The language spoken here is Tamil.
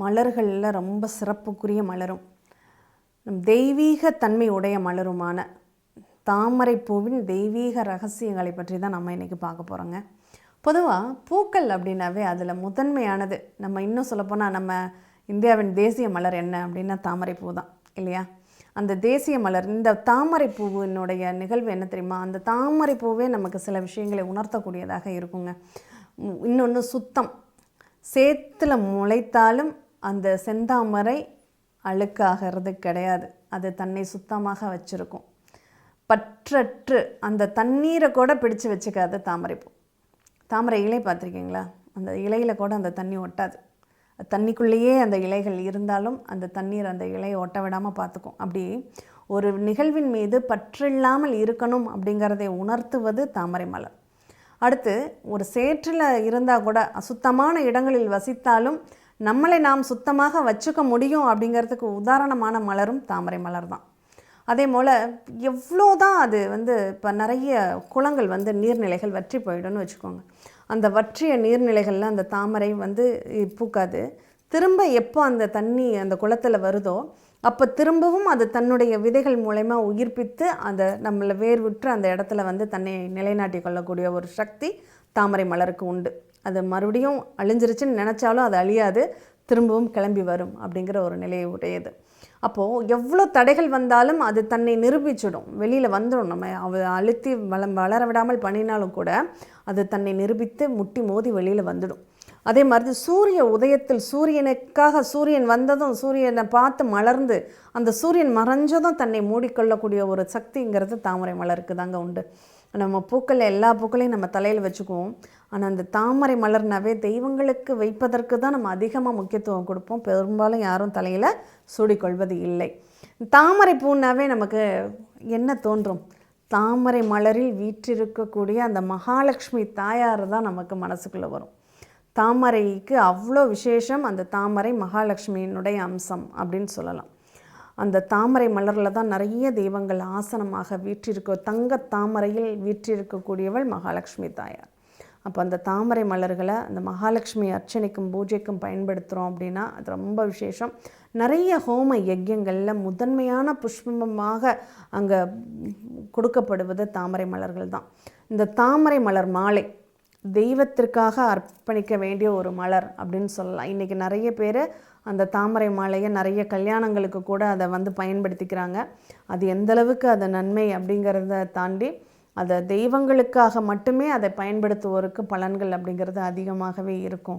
மலர்களில் ரொம்ப சிறப்புக்குரிய மலரும் தெய்வீக தன்மை உடைய மலருமான தாமரைப்பூவின் தெய்வீக ரகசியங்களை பற்றி தான் நம்ம இன்றைக்கி பார்க்க போகிறோங்க. பொதுவாக பூக்கள் அப்படின்னாவே அதில் முதன்மையானது, நம்ம இன்னும் சொல்லப்போனால் நம்ம இந்தியாவின் தேசிய மலர் என்ன அப்படின்னா தாமரைப்பூ தான் இல்லையா? அந்த தேசிய மலர், இந்த தாமரைப்பூவினுடைய நிகழ்வு என்ன தெரியுமா? அந்த தாமரைப்பூவே நமக்கு சில விஷயங்களை உணர்த்தக்கூடியதாக இருக்குங்க. இன்னொன்று சுத்தம். சேத்துல முளைத்தாலும் அந்த செந்தாமரை அழுக்காகிறது கிடையாது. அது தன்னை சுத்தமாக வச்சுருக்கும். பற்றற்று அந்த தண்ணீரை கூட பிடிச்சு வச்சுக்காது தாமரைப்பூ. தாமரை இலை பார்த்துருக்கீங்களா? அந்த இலையில் கூட அந்த தண்ணி ஒட்டாது. தண்ணிக்குள்ளேயே அந்த இலைகள் இருந்தாலும் அந்த தண்ணீர் அந்த இலையை ஒட்ட விடாமல் பார்த்துக்கும். அப்படி ஒரு நிகழ்வின் மீது பற்றில்லாமல் இருக்கணும் அப்படிங்கிறதை உணர்த்துவது தாமரை மலர். அடுத்து, ஒரு சேற்றில் இருந்தால் கூட அசுத்தமான இடங்களில் வசித்தாலும் நம்மளை நாம் சுத்தமாக வச்சுக்க முடியும் அப்படிங்கிறதுக்கு உதாரணமான மலரும் தாமரை மலர் தான். அதே போல் எவ்வளோ தான் அது இப்போ நிறைய குளங்கள் நீர்நிலைகள் வற்றி போயிடும்னு வச்சுக்கோங்க. அந்த வற்றிய நீர்நிலைகளில் அந்த தாமரை பூக்காது. திரும்ப எப்போ அந்த தண்ணி அந்த குளத்தில் வருதோ அப்போ திரும்பவும் அது தன்னுடைய விதைகள் மூலமா உயிர்ப்பித்து அதை நம்மளை வேர்விட்டு அந்த இடத்துல தன்னை நிலைநாட்டி கொள்ளக்கூடிய ஒரு சக்தி தாமரை மலருக்கு உண்டு. அது மறுபடியும் அழிஞ்சிருச்சுன்னு நினச்சாலும் அது அழியாது, திரும்பவும் கிளம்பி வரும் அப்படிங்கிற ஒரு நிலையை உடையது. அப்போது எவ்வளோ தடைகள் வந்தாலும் அது தன்னை நிரூபிச்சிடும், வெளியில் வந்துடும். நம்ம அழுத்தி வளர விடாமல் பண்ணினாலும் கூட அது தன்னை நிரூபித்து முட்டி மோதி வெளியில் வந்துடும். அதே மாதிரி சூரிய உதயத்தில் சூரியனுக்காக சூரியன் வந்ததும் சூரியனை பார்த்து மலர்ந்து அந்த சூரியன் மறைஞ்சதும் தன்னை மூடிக்கொள்ளக்கூடிய ஒரு சக்திங்கிறது தாமரை மலருக்கு தாங்க உண்டு. நம்ம பூக்கள் எல்லா பூக்களையும் நம்ம தலையில் வச்சுக்குவோம். ஆனால் அந்த தாமரை மலர்னாவே தெய்வங்களுக்கு வைப்பதற்கு தான் நம்ம அதிகமாக முக்கியத்துவம் கொடுப்போம். பெரும்பாலும் யாரும் தலையில் சூடிக்கொள்வது இல்லை. தாமரை பூனாவே நமக்கு என்ன தோன்றும்? தாமரை மலரில் வீற்றிருக்கக்கூடிய அந்த மகாலட்சுமி தாயார் தான் நமக்கு மனசுக்குள்ளே வரும். தாமரைக்கு அவ்வளோ விசேஷம். அந்த தாமரை மகாலட்சுமியினுடைய அம்சம் அப்படின்னு சொல்லலாம். அந்த தாமரை மலரில் தான் நிறைய தெய்வங்கள் ஆசனமாக வீற்றிருக்க, தங்க தாமரையில் வீற்றிருக்கக்கூடியவள் மகாலட்சுமி தாயார். அப்போ அந்த தாமரை மலர்களை அந்த மகாலட்சுமி அர்ச்சனைக்கும் பூஜைக்கும் பயன்படுத்துகிறோம் அப்படின்னா அது ரொம்ப விசேஷம். நிறைய ஹோம யஜ்யங்களில் முதன்மையான புஷ்பமாக அங்கே கொடுக்கப்படுவது தாமரை மலர்கள் தான். இந்த தாமரை மலர் மாலை தெய்வத்திற்காக அர்ப்பணிக்க வேண்டிய ஒரு மலர் அப்படின்னு சொல்லலாம். இன்றைக்கி நிறைய பேர் அந்த தாமரை மாலையை நிறைய கல்யாணங்களுக்கு கூட அதை பயன்படுத்திக்கிறாங்க. அது எந்தளவுக்கு அது நன்மை அப்படிங்கிறத தாண்டி அதை தெய்வங்களுக்காக மட்டுமே அதை பயன்படுத்துவோருக்கு பலன்கள் அப்படிங்கிறது அதிகமாகவே இருக்கும்.